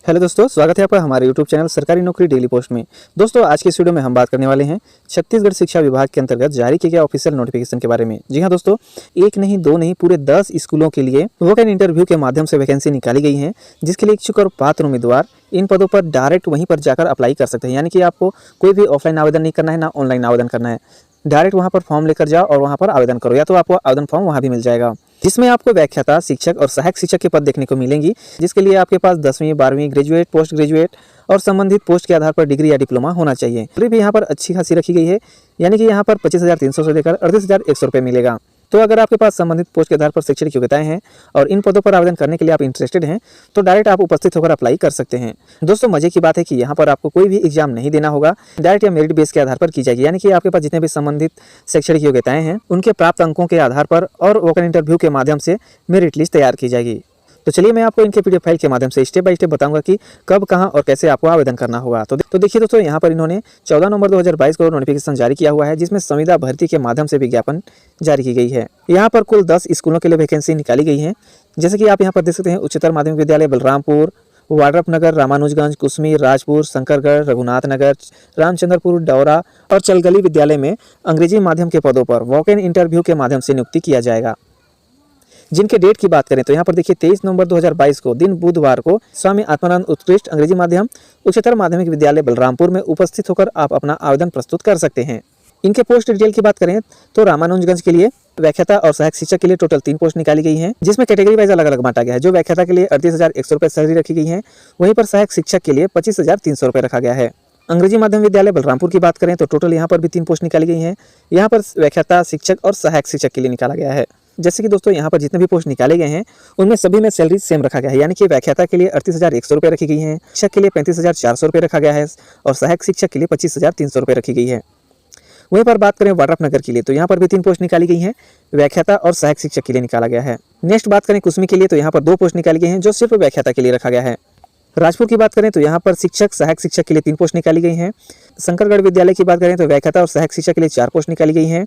Hello दोस्तों, स्वागत है आपका हमारे यूट्यूब चैनल सरकारी नौकरी डेली पोस्ट में। दोस्तों, आज के इस वीडियो में हम बात करने वाले हैं छत्तीसगढ़ शिक्षा विभाग के अंतर्गत जारी किए गए ऑफिशियल नोटिफिकेशन के बारे में। जी हां दोस्तों, एक नहीं दो नहीं पूरे 10 स्कूलों के लिए वोकन इंटरव्यू के माध्यम से वैकेंसी निकाली गई है, जिसके लिए इच्छुक और पात्र उम्मीदवार इन पदों पर डायरेक्ट वहीं पर जाकर अप्लाई कर सकते हैं। यानी कि आपको कोई भी ऑफलाइन आवेदन नहीं करना है, ना ऑनलाइन आवेदन करना है। डायरेक्ट वहां पर फॉर्म लेकर जाओ और वहां पर आवेदन करो, या तो आपको आवेदन फॉर्म वहां भी मिल जाएगा, जिसमें आपको व्याख्याता, शिक्षक और सहायक शिक्षक के पद देखने को मिलेंगी, जिसके लिए आपके पास 10वीं, 12वीं, ग्रेजुएट, पोस्ट ग्रेजुएट और संबंधित पोस्ट के आधार पर डिग्री या डिप्लोमा होना चाहिए। सैलरी भी यहाँ पर अच्छी खासी रखी गई है, यानी कि यहाँ पर 25,300 से लेकर 38,100 रुपये मिलेगा। तो अगर आपके पास संबंधित पोस्ट के आधार पर शैक्षणिक योग्यताएं हैं और इन पदों पर आवेदन करने के लिए आप इंटरेस्टेड हैं, तो डायरेक्ट आप उपस्थित होकर अप्लाई कर सकते हैं। दोस्तों, मजे की बात है कि यहाँ पर आपको कोई भी एग्जाम नहीं देना होगा, डायरेक्ट या मेरिट बेस के आधार पर की जाएगी। यानी कि आपके पास जितने भी संबंधित शैक्षणिक योग्यताएं हैं, उनके प्राप्त अंकों के आधार पर और वोकन इंटरव्यू के माध्यम से मेरिट लिस्ट तैयार की जाएगी। तो चलिए मैं आपको इनके पीडीएफ फाइल के माध्यम से स्टेप बाय स्टेप बताऊंगा कि कब, कहां और कैसे आपको आवेदन करना होगा। तो देखिए दोस्तों, यहाँ पर इन्होंने 14 नवंबर 2022 को नोटिफिकेशन जारी किया हुआ है, जिसमें संविदा भर्ती के माध्यम से विज्ञापन जारी की गई है। यहाँ पर कुल 10 स्कूलों के लिए वैकेंसी निकाली गई है, जैसे कि आप यहाँ पर देख सकते हैं। उच्चतर माध्यमिक विद्यालय बलरामपुर, वाड्रफनगर, रामानुजगंज, कुसमी, राजपुर, शंकरगढ़, रघुनाथ नगर, रामचंद्रपुर, डौरा और चलगली विद्यालय में अंग्रेजी माध्यम के पदों पर वॉक इन इंटरव्यू के माध्यम से नियुक्ति किया जाएगा। जिनके डेट की बात करें तो यहाँ पर देखिए 23 नवंबर 2022 को दिन बुधवार को स्वामी आत्मानंद उत्कृष्ट अंग्रेजी माध्यम उच्चतर माध्यमिक विद्यालय बलरामपुर में उपस्थित होकर आप अपना आवेदन प्रस्तुत कर सकते हैं। इनके पोस्ट डिटेल की बात करें तो रामानुजगंज के लिए व्याख्याता और सहायक शिक्षक के लिए टोटल 3 पोस्ट निकाली गई हैं, जिसमें कैटेगरी वाइज अलग अलग बांटा गया है। जो व्याख्याता के लिए 38,100 रुपये सैलरी रखी गई है, वहीं पर सहायक शिक्षक के लिए 25,300 रुपये रखा गया है। अंग्रेजी माध्यम विद्यालय बलरामपुर की बात करें तो टोटल यहाँ पर भी 3 पोस्ट निकाली गई हैं। यहाँ पर व्याख्याता, शिक्षक और सहायक शिक्षक के लिए निकाला गया है। जैसे कि दोस्तों, यहाँ पर जितने भी पोस्ट निकाले गए हैं, उनमें सभी में सैलरी सेम रखा गया है। यानी कि व्याख्याता के लिए 38,100 रुपये रखी गई है, शिक्षक के लिए 35,400 रुपये रखा गया है और सहायक शिक्षक के लिए 25,300 रुपये रखी गई है। वहीं पर बात करें वाड्रफनगर के लिए तो यहाँ पर भी 3 पोस्ट निकाली गई हैं, व्याख्याता और सहायक शिक्षक के लिए निकाला गया है। नेक्स्ट बात करें कुसमी के लिए तो यहाँ पर 2 पोस्ट निकाली गई हैं, जो सिर्फ व्याख्याता के लिए रखा गया है। राजपुर की बात करें तो यहाँ पर शिक्षक, सहायक शिक्षक के लिए 3 पोस्ट निकाली गई हैं। शंकरगढ़ विद्यालय की बात करें तो व्याख्याता और सहायक शिक्षक के लिए 4 पोस्ट निकाली गई हैं।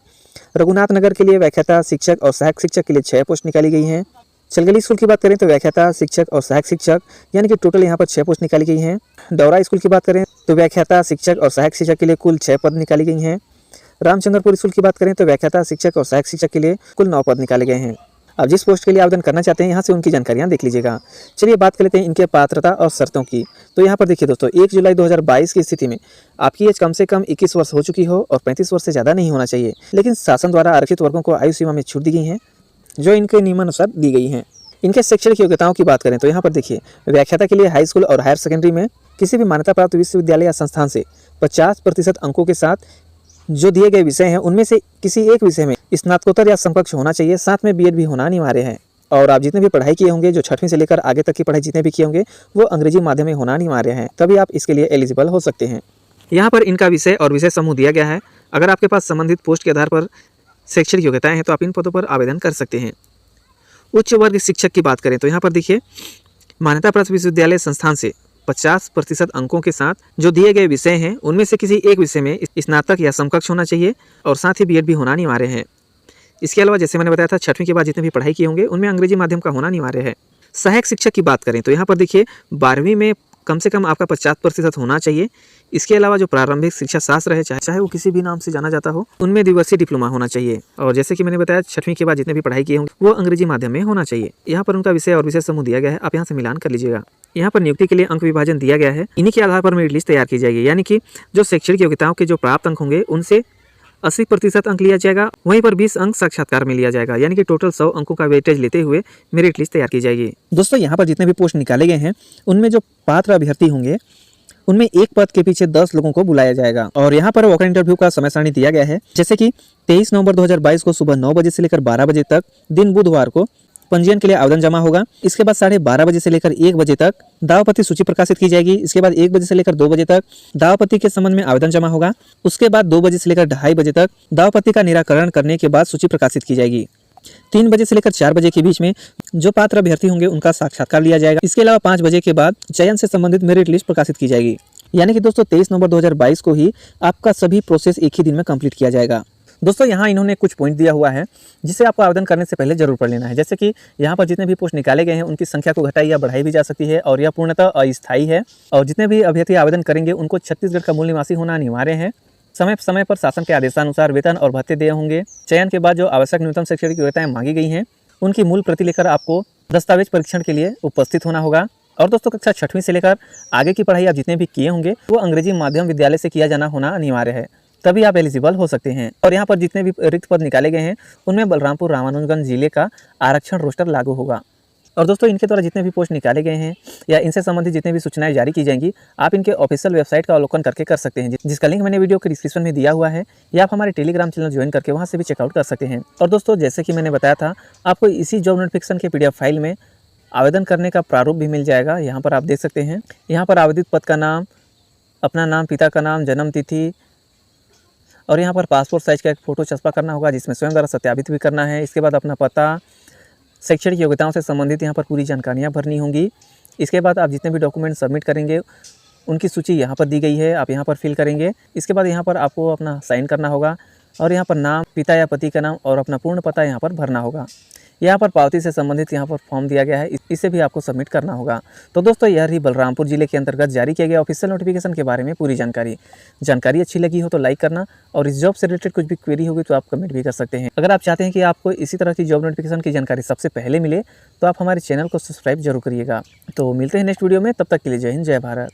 रघुनाथ नगर के लिए व्याख्याता, शिक्षक और सहायक शिक्षक के लिए 6 पोस्ट निकाली गई हैं। चलगली स्कूल की बात करें तो व्याख्याता, शिक्षक और सहायक शिक्षक यानी कि टोटल यहाँ पर 6 पोस्ट निकाली गई हैं। डौरा स्कूल की बात करें तो व्याख्याता, शिक्षक और सहायक शिक्षक के लिए कुल 6 पद निकाली गई हैं। रामचंद्रपुर स्कूल की बात करें तो व्याख्याता, शिक्षक और सहायक शिक्षक के लिए कुल 9 पद निकाले गए हैं। अब जिस पोस्ट के लिए आवेदन करना चाहते हैं, यहाँ से उनकी जानकारियाँ देख लीजिएगा। चलिए बात कर लेते हैं इनके पात्रता और शर्तों की। तो यहाँ पर देखिए दोस्तों, 1 जुलाई 2022 की स्थिति में आपकी एज कम से कम 21 वर्ष हो चुकी हो और 35 वर्ष से ज़्यादा नहीं होना चाहिए। लेकिन शासन द्वारा आरक्षित वर्गों को आयु सीमा में छूट दी गई है, जो इनके नियमानुसार दी गई हैं। इनके शैक्षणिक योग्यताओं की बात करें तो यहाँ पर देखिए, व्याख्याता के लिए हाई स्कूल और हायर सेकेंडरी में किसी भी मान्यता प्राप्त विश्वविद्यालय या संस्थान से 50% अंकों के साथ जो दिए गए विषय हैं, उनमें से किसी एक विषय में स्नातकोत्तर या समकक्ष होना चाहिए। साथ में बीएड भी होना अनिवार्य है। और आप जितने भी पढ़ाई किए होंगे, जो 6वीं से लेकर आगे तक की पढ़ाई जितने भी किए होंगे, वो अंग्रेजी माध्यम में होना अनिवार्य है, तभी आप इसके लिए एलिजिबल हो सकते हैं। यहाँ पर इनका विषय और विषय समूह दिया गया है। अगर आपके पास संबंधित पोस्ट के आधार पर शैक्षणिक योग्यताएं हैं तो आप इन पदों पर आवेदन कर सकते हैं। उच्च वर्ग शिक्षक की बात करें तो यहाँ पर देखिए, मान्यता प्राप्त विश्वविद्यालय संस्थान से 50% अंकों के साथ जो दिए गए विषय हैं, उनमें से किसी एक विषय में स्नातक या समकक्ष होना चाहिए और साथ ही बीएड भी होना अनिवार्य है। इसके अलावा जैसे मैंने बताया था, 6वीं के बाद जितने भी पढ़ाई किए होंगे, उनमें अंग्रेजी माध्यम का होना अनिवार्य है। सहायक शिक्षक की बात करें तो यहाँ पर देखिए, 12वीं में कम से कम आपका 50% होना चाहिए। इसके अलावा जो प्रारंभिक शिक्षा शास्त्र है, चाहे वो किसी भी नाम से जाना जाता हो, उनमें द्विवर्षीय डिप्लोमा होना चाहिए। और जैसे कि मैंने बताया, 6वीं के बाद जितने भी पढ़ाई किए होंगे, वो अंग्रेजी माध्यम में होना चाहिए। यहाँ पर उनका विषय और विषय समूह दिया गया है, आप यहाँ से मिलान कर लीजिएगा। यहाँ पर नियुक्ति के लिए अंक विभाजन दिया गया है। इन्हीं के आधार पर मेरिट लिस्ट तैयार की जाएगी। यानी कि जो शैक्षणिक योग्यताओं के जो प्राप्त अंक होंगे, उनसे 80% अंक लिया जाएगा, वहीं पर 20 अंक साक्षात्कार में लिया जाएगा। यानी कि टोटल 100 अंकों का वेटेज लेते हुए मेरिट लिस्ट तैयार की जाएगी। दोस्तों, यहाँ पर जितने भी पोस्ट निकाले गए हैं, उनमें जो पात्र अभ्यर्थी होंगे, उनमें एक पद के पीछे 10 लोगों को बुलाया जाएगा। और यहाँ पर वॉक इन इंटरव्यू का समय सारणी दिया गया है, जैसे कि 23 नवंबर 2022 को सुबह 9 बजे से लेकर 12 बजे तक दिन बुधवार को पंजीयन के लिए आवेदन जमा होगा। इसके बाद 12:30 बजे से लेकर 1 बजे तक दावपत्ती सूची प्रकाशित की जाएगी। इसके बाद 1 बजे से लेकर 2 बजे तक दावपत्ती के संबंध में आवेदन जमा होगा। उसके बाद 2 बजे से लेकर 2:30 बजे तक दावपत्ती का निराकरण करने के बाद सूची प्रकाशित की जाएगी। 3 बजे से लेकर 4 बजे के बीच में जो पात्र अभ्यर्थी होंगे, उनका साक्षात्कार लिया जाएगा। इसके अलावा 5 बजे के बाद चयन से संबंधित मेरिट लिस्ट प्रकाशित की जाएगी। यानी कि दोस्तों, 23 नवंबर 2022 को ही आपका सभी प्रोसेस एक ही दिन में कंप्लीट किया जाएगा। दोस्तों यहाँ इन्होंने कुछ पॉइंट दिया हुआ है जिसे आपको आवेदन करने से पहले जरूर पढ़ लेना है। जैसे कि यहाँ पर जितने भी पोस्ट निकाले गए हैं उनकी संख्या को घटाई या बढ़ाई भी जा सकती है और यह पूर्णतः अस्थायी है। और जितने भी अभ्यर्थी आवेदन करेंगे उनको छत्तीसगढ़ का मूल निवासी होना अनिवार्य है। समय समय पर शासन के आदेशानुसार वेतन और भत्ते दिए होंगे। चयन के बाद जो आवश्यक न्यूनतम शैक्षणिक योग्यताएं मांगी गई हैं उनकी मूल प्रति लेकर आपको दस्तावेज परीक्षण के लिए उपस्थित होना होगा। और दोस्तों कक्षा 6वीं से लेकर आगे की पढ़ाई आप जितने भी किए होंगे वो अंग्रेजी माध्यम विद्यालय से किया जाना होना अनिवार्य है, तभी आप एलिजिबल हो सकते हैं। और यहाँ पर जितने भी रिक्त पद निकाले गए हैं उनमें बलरामपुर रामानुजगंज जिले का आरक्षण रोस्टर लागू होगा। और दोस्तों इनके द्वारा जितने भी पोस्ट निकाले गए हैं या इनसे संबंधित जितने भी सूचनाएं जारी की जाएंगी आप इनके ऑफिशियल वेबसाइट का अवलोकन करके कर सकते हैं, जिसका लिंक मैंने वीडियो के डिस्क्रिप्शन में दिया हुआ है, या आप हमारे टेलीग्राम चैनल ज्वाइन करके वहां से भी चेकआउट कर सकते हैं। और दोस्तों जैसे कि मैंने बताया था आपको इसी जॉब नोटिफिकेशन के PDF फाइल में आवेदन करने का प्रारूप भी मिल जाएगा। यहाँ पर आप देख सकते हैं, यहाँ पर आवेदित पद का नाम, अपना नाम, पिता का नाम, जन्म तिथि और यहाँ पर पासपोर्ट साइज का एक फ़ोटो चस्पा करना होगा जिसमें स्वयं द्वारा सत्यापित भी करना है। इसके बाद अपना पता, शैक्षणिक योग्यताओं से संबंधित यहाँ पर पूरी जानकारियाँ भरनी होंगी। इसके बाद आप जितने भी डॉक्यूमेंट सबमिट करेंगे उनकी सूची यहाँ पर दी गई है, आप यहाँ पर फिल करेंगे। इसके बाद यहाँ पर आपको अपना साइन करना होगा और यहाँ पर नाम, पिता या पति का नाम और अपना पूर्ण पता यहाँ पर भरना होगा। यहाँ पर पावती से संबंधित यहाँ पर फॉर्म दिया गया है, इसे भी आपको सबमिट करना होगा। तो दोस्तों यह रही बलरामपुर जिले के अंतर्गत जारी किया गया ऑफिशियल नोटिफिकेशन के बारे में पूरी जानकारी अच्छी लगी हो तो लाइक करना, और इस जॉब से रिलेटेड कुछ भी क्वेरी होगी तो आप कमेंट भी कर सकते हैं। अगर आप चाहते हैं कि आपको इसी तरह की जॉब नोटिफिकेशन की जानकारी सबसे पहले मिले तो आप हमारे चैनल को सब्सक्राइब जरूर करिएगा। तो मिलते हैं नेक्स्ट वीडियो में, तब तक के लिए जय हिंद, जय भारत।